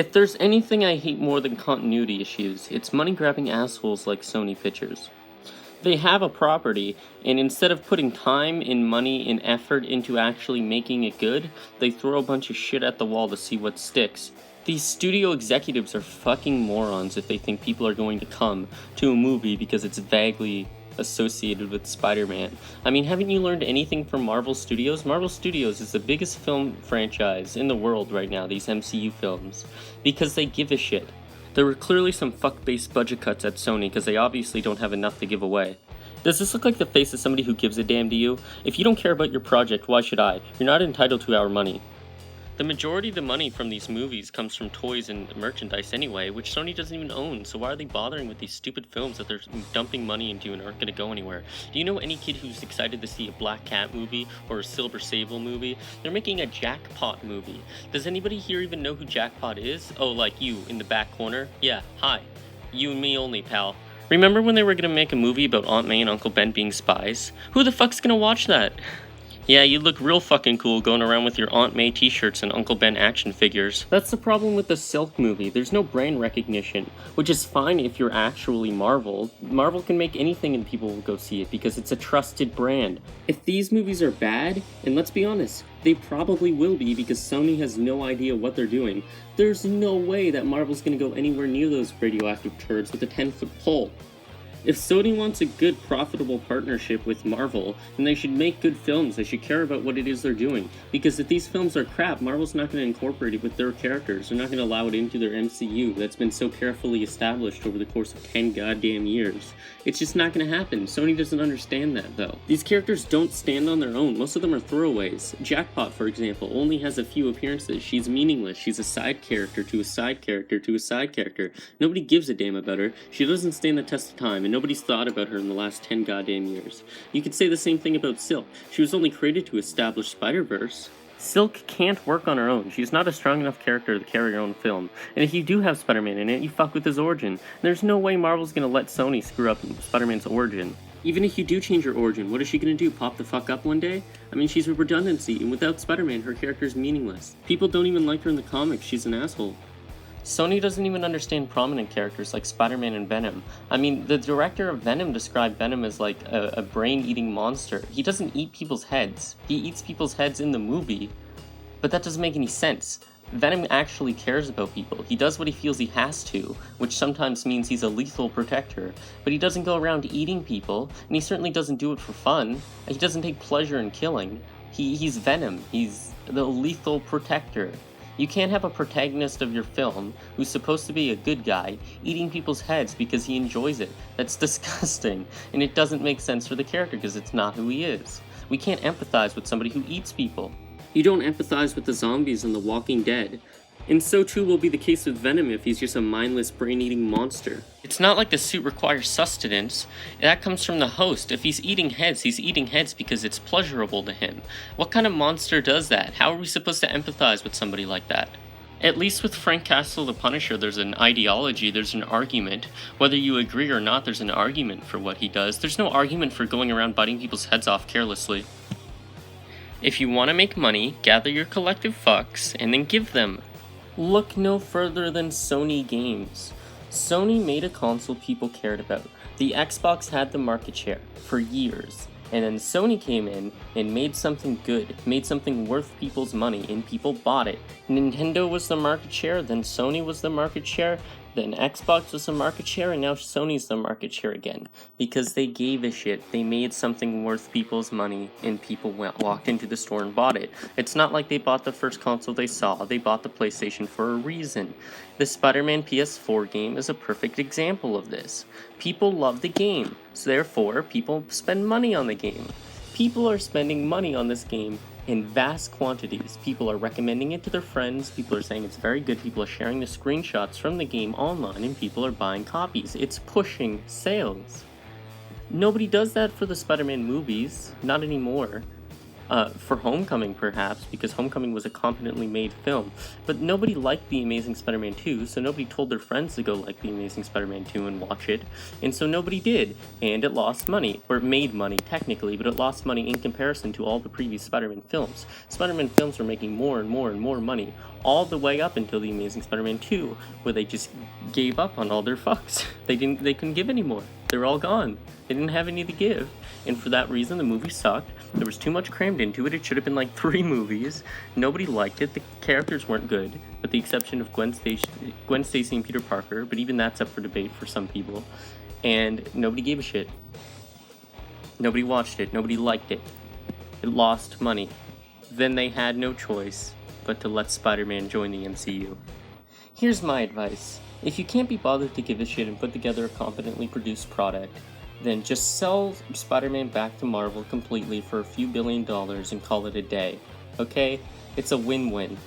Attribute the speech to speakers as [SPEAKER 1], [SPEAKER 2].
[SPEAKER 1] If there's anything I hate more than continuity issues, it's money-grabbing assholes like Sony Pictures. They have a property, and instead of putting time and money and effort into actually making it good, they throw a bunch of shit at the wall to see what sticks. These studio executives are fucking morons if they think people are going to come to a movie because it's vaguely associated with Spider-Man. I mean, haven't you learned anything from Marvel Studios? Marvel Studios is the biggest film franchise in the world right now, these MCU films, because they give a shit. There were clearly some fuck-based budget cuts at Sony because they obviously don't have enough to give away. Does this look like the face of somebody who gives a damn to you? If you don't care about your project, why should I? You're not entitled to our money. The majority of the money from these movies comes from toys and merchandise anyway, which Sony doesn't even own, so why are they bothering with these stupid films that they're dumping money into and aren't going to go anywhere? Do you know any kid who's excited to see a Black Cat movie or a Silver Sable movie? They're making a Jackpot movie. Does anybody here even know who Jackpot is? Oh, like you, in the back corner? Yeah, hi. You and me only, pal. Remember when they were going to make a movie about Aunt May and Uncle Ben being spies? Who the fuck's going to watch that? Yeah, you look real fucking cool going around with your Aunt May t-shirts and Uncle Ben action figures. That's the problem with the Silk movie. There's no brand recognition, which is fine if you're actually Marvel. Marvel can make anything and people will go see it because it's a trusted brand. If these movies are bad, and let's be honest, they probably will be because Sony has no idea what they're doing, there's no way that Marvel's gonna go anywhere near those radioactive turds with a 10-foot pole. If Sony wants a good, profitable partnership with Marvel, then they should make good films. They should care about what it is they're doing. Because if these films are crap, Marvel's not going to incorporate it with their characters. They're not going to allow it into their MCU that's been so carefully established over the course of 10 goddamn years. It's just not going to happen. Sony doesn't understand that, though. These characters don't stand on their own. Most of them are throwaways. Jackpot, for example, only has a few appearances. She's meaningless. She's a side character to a side character to a side character. Nobody gives a damn about her. She doesn't stand the test of time, and nobody's thought about her in the last 10 goddamn years. You could say the same thing about Silk. She was only created to establish Spider-Verse. Silk can't work on her own. She's not a strong enough character to carry her own film. And if you do have Spider-Man in it, you fuck with his origin. There's no way Marvel's gonna let Sony screw up Spider-Man's origin. Even if you do change her origin, what is she gonna do? Pop the fuck up one day? I mean, she's a redundancy, and without Spider-Man, her character's meaningless. People don't even like her in the comics. She's an asshole. Sony doesn't even understand prominent characters like Spider-Man and Venom. I mean, the director of Venom described Venom as like a brain-eating monster. He doesn't eat people's heads. He eats people's heads in the movie, but that doesn't make any sense. Venom actually cares about people. He does what he feels he has to, which sometimes means he's a lethal protector, but he doesn't go around eating people, and he certainly doesn't do it for fun. He doesn't take pleasure in killing. He's Venom. He's the lethal protector. You can't have a protagonist of your film, who's supposed to be a good guy, eating people's heads because he enjoys it. That's disgusting, and it doesn't make sense for the character because it's not who he is. We can't empathize with somebody who eats people. You don't empathize with the zombies in The Walking Dead. And so too will be the case with Venom if he's just a mindless brain-eating monster. It's not like the suit requires sustenance. That comes from the host. If he's eating heads because it's pleasurable to him. What kind of monster does that? How are we supposed to empathize with somebody like that? At least with Frank Castle the Punisher, there's an ideology, there's an argument. Whether you agree or not, there's an argument for what he does. There's no argument for going around biting people's heads off carelessly. If you want to make money, gather your collective fucks and then give them. Look no further than Sony Games. Sony made a console people cared about. The Xbox had the market share for years, and then Sony came in and made something good, made something worth people's money, and people bought it. Nintendo was the market share, then Sony was the market share, then Xbox was the market share, and now Sony's the market share again. Because they gave a shit. They made something worth people's money, and people walked into the store and bought it. It's not like they bought the first console they saw. They bought the PlayStation for a reason. The Spider-Man PS4 game is a perfect example of this. People love the game, so therefore people spend money on the game. People are spending money on this game in vast quantities. People are recommending it to their friends, people are saying it's very good, people are sharing the screenshots from the game online, and people are buying copies. It's pushing sales. Nobody does that for the Spider-Man movies, not anymore. For Homecoming, perhaps, because Homecoming was a competently made film. But nobody liked The Amazing Spider-Man 2, so nobody told their friends to go like The Amazing Spider-Man 2 and watch it. And so nobody did, and it lost money. Or it made money, technically, but it lost money in comparison to all the previous Spider-Man films. Spider-Man films were making more and more and more money, all the way up until The Amazing Spider-Man 2, where they just gave up on all their fucks. They couldn't give anymore. They were all gone. They didn't have any to give. And for that reason, the movie sucked. There was too much crammed into it. It should have been like 3 movies. Nobody liked it. The characters weren't good, with the exception of Gwen Stacy and Peter Parker, but even that's up for debate for some people. And nobody gave a shit. Nobody watched it. Nobody liked it. It lost money. Then they had no choice but to let Spider-Man join the MCU. Here's my advice. If you can't be bothered to give a shit and put together a competently produced product, then just sell Spider-Man back to Marvel completely for a few $1 billion and call it a day. Okay? It's a win-win.